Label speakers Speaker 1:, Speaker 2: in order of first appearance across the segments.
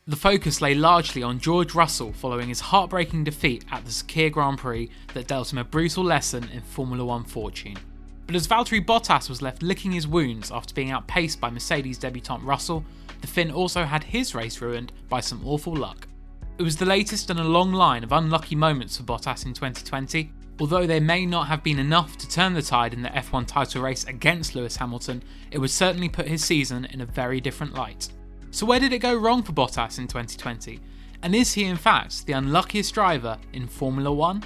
Speaker 1: The focus lay largely on George Russell following his heartbreaking defeat at the Sakhir Grand Prix that dealt him a brutal lesson in Formula 1 fortune. But as Valtteri Bottas was left licking his wounds after being outpaced by Mercedes debutant Russell, the Finn also had his race ruined by some awful luck. It was the latest in a long line of unlucky moments for Bottas in 2020. Although there may not have been enough to turn the tide in the F1 title race against Lewis Hamilton, it would certainly put his season in a very different light. So where did it go wrong for Bottas in 2020? And is he in fact the unluckiest driver in Formula 1?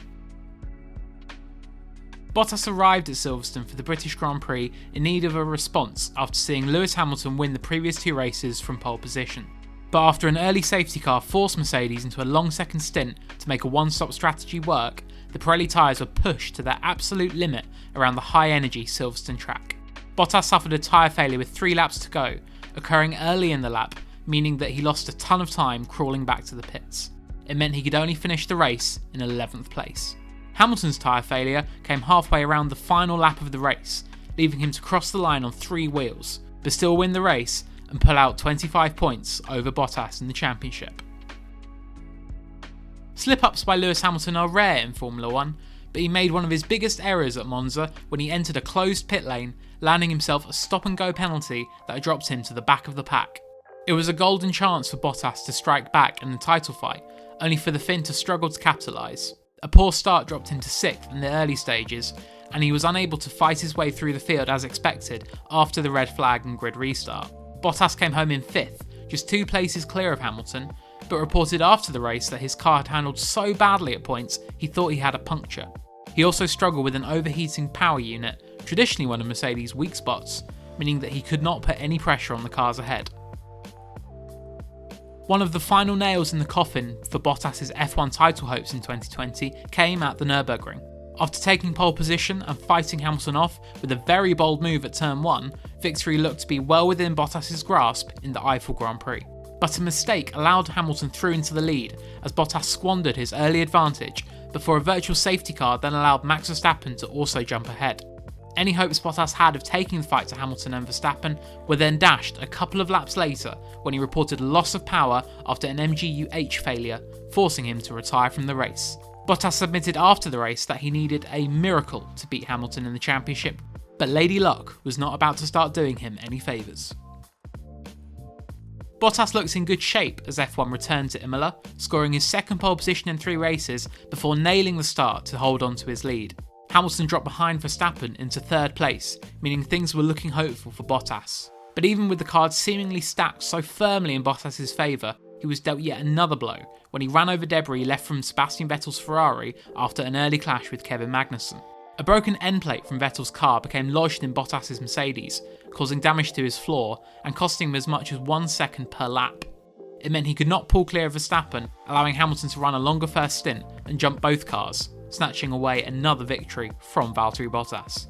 Speaker 1: Bottas arrived at Silverstone for the British Grand Prix in need of a response after seeing Lewis Hamilton win the previous two races from pole position. But after an early safety car forced Mercedes into a long second stint to make a one-stop strategy work, the Pirelli tyres were pushed to their absolute limit around the high-energy Silverstone track. Bottas suffered a tyre failure with 3 laps to go, occurring early in the lap, meaning that he lost a ton of time crawling back to the pits. It meant he could only finish the race in 11th place. Hamilton's tyre failure came halfway around the final lap of the race, leaving him to cross the line on 3 wheels, but still win the race and pull out 25 points over Bottas in the championship. Slip-ups by Lewis Hamilton are rare in Formula 1, but he made one of his biggest errors at Monza when he entered a closed pit lane, landing himself a stop-and-go penalty that dropped him to the back of the pack. It was a golden chance for Bottas to strike back in the title fight, only for the Finn to struggle to capitalise. A poor start dropped him to 6th in the early stages, and he was unable to fight his way through the field as expected after the red flag and grid restart. Bottas came home in 5th, just 2 places clear of Hamilton, but reported after the race that his car had handled so badly at points he thought he had a puncture. He also struggled with an overheating power unit, traditionally one of Mercedes' weak spots, meaning that he could not put any pressure on the cars ahead. One of the final nails in the coffin for Bottas' F1 title hopes in 2020 came at the Nurburgring. After taking pole position and fighting Hamilton off with a very bold move at turn 1, victory looked to be well within Bottas' grasp in the Eiffel Grand Prix. But a mistake allowed Hamilton through into the lead as Bottas squandered his early advantage before a virtual safety car then allowed Max Verstappen to also jump ahead. Any hopes Bottas had of taking the fight to Hamilton and Verstappen were then dashed a couple of laps later when he reported loss of power after an MGU-H failure, forcing him to retire from the race. Bottas admitted after the race that he needed a miracle to beat Hamilton in the championship, but Lady Luck was not about to start doing him any favours. Bottas looks in good shape as F1 returned to Imola, scoring his 2nd pole position in 3 races before nailing the start to hold on to his lead. Hamilton dropped behind Verstappen into 3rd place, meaning things were looking hopeful for Bottas. But even with the cards seemingly stacked so firmly in Bottas' favour, he was dealt yet another blow when he ran over debris left from Sebastian Vettel's Ferrari after an early clash with Kevin Magnussen. A broken end plate from Vettel's car became lodged in Bottas' Mercedes, causing damage to his floor and costing him as much as 1 second per lap. It meant he could not pull clear of Verstappen, allowing Hamilton to run a longer first stint and jump both cars, snatching away another victory from Valtteri Bottas.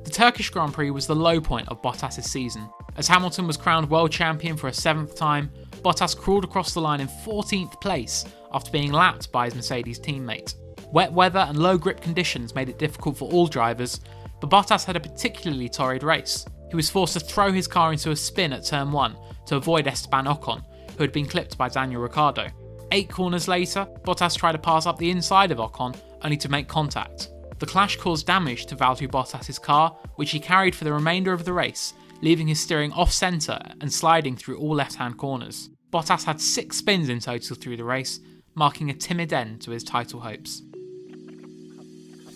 Speaker 1: The Turkish Grand Prix was the low point of Bottas' season. As Hamilton was crowned world champion for a 7th time, Bottas crawled across the line in 14th place after being lapped by his Mercedes teammate. Wet weather and low grip conditions made it difficult for all drivers, but Bottas had a particularly torrid race. He was forced to throw his car into a spin at turn 1 to avoid Esteban Ocon, who had been clipped by Daniel Ricciardo. 8 corners later, Bottas tried to pass up the inside of Ocon, only to make contact. The clash caused damage to Valtteri Bottas' car, which he carried for the remainder of the race, leaving his steering off-centre and sliding through all left-hand corners. Bottas had 6 spins in total through the race, marking a timid end to his title hopes.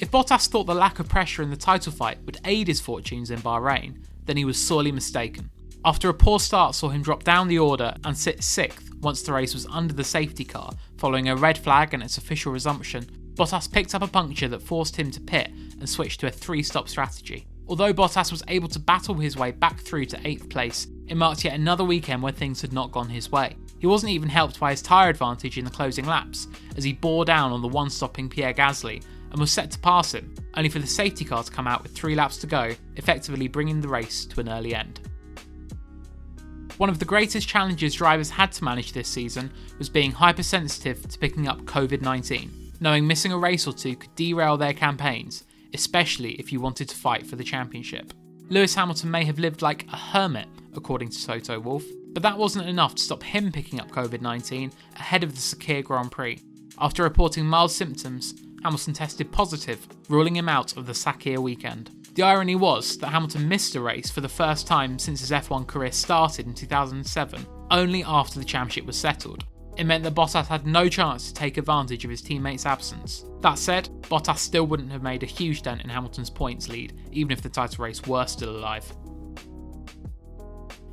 Speaker 1: If Bottas thought the lack of pressure in the title fight would aid his fortunes in Bahrain, then he was sorely mistaken. After a poor start saw him drop down the order and sit 6th once the race was under the safety car, following a red flag and its official resumption, Bottas picked up a puncture that forced him to pit and switch to a 3-stop strategy. Although Bottas was able to battle his way back through to 8th place, it marked yet another weekend where things had not gone his way. He wasn't even helped by his tyre advantage in the closing laps, as he bore down on the one-stopping Pierre Gasly and was set to pass him, only for the safety car to come out with 3 laps to go, effectively bringing the race to an early end. One of the greatest challenges drivers had to manage this season was being hypersensitive to picking up COVID-19, knowing missing a race or two could derail their campaigns, especially if you wanted to fight for the championship. Lewis Hamilton may have lived like a hermit, according to Toto Wolff, But that wasn't enough to stop him picking up COVID-19 ahead of the Sakhir Grand Prix. After reporting mild symptoms, Hamilton tested positive, ruling him out of the Sakhir weekend. The irony was that Hamilton missed a race for the first time since his F1 career started in 2007, only after the championship was settled. It meant that Bottas had no chance to take advantage of his teammate's absence. That said, Bottas still wouldn't have made a huge dent in Hamilton's points lead, even if the title race were still alive.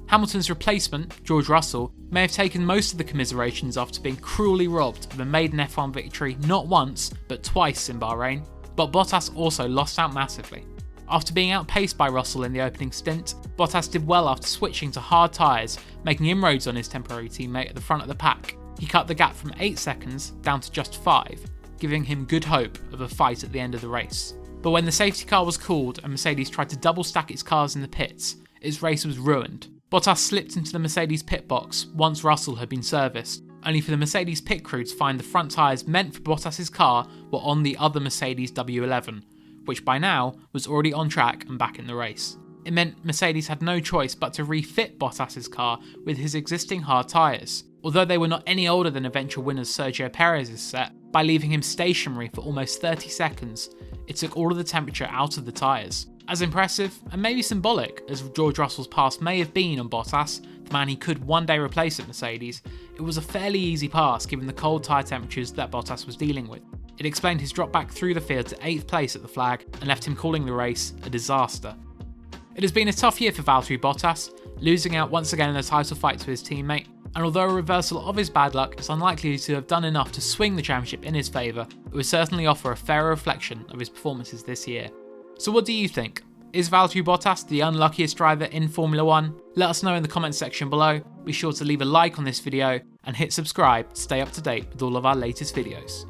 Speaker 1: Hamilton's replacement, George Russell, may have taken most of the commiserations after being cruelly robbed of a maiden F1 victory not once, but twice in Bahrain, but Bottas also lost out massively. After being outpaced by Russell in the opening stint, Bottas did well after switching to hard tyres, making inroads on his temporary teammate at the front of the pack. He cut the gap from 8 seconds down to just 5, giving him good hope of a fight at the end of the race. But when the safety car was called and Mercedes tried to double stack its cars in the pits, its race was ruined. Bottas slipped into the Mercedes pit box once Russell had been serviced, only for the Mercedes pit crew to find the front tyres meant for Bottas's car were on the other Mercedes W11, which by now was already on track and back in the race. It meant Mercedes had no choice but to refit Bottas's car with his existing hard tyres, although they were not any older than eventual winners Sergio Perez's set. By leaving him stationary for almost 30 seconds, it took all of the temperature out of the tyres. As impressive, and maybe symbolic, as George Russell's pass may have been on Bottas, the man he could one day replace at Mercedes, it was a fairly easy pass given the cold tyre temperatures that Bottas was dealing with. It explained his drop back through the field to 8th place at the flag and left him calling the race a disaster. It has been a tough year for Valtteri Bottas, losing out once again in a title fight to his teammate, and although a reversal of his bad luck is unlikely to have done enough to swing the championship in his favour, it would certainly offer a fairer reflection of his performances this year. So what do you think? Is Valtteri Bottas the unluckiest driver in Formula 1? Let us know in the comments section below. Be sure to leave a like on this video and hit subscribe to stay up to date with all of our latest videos.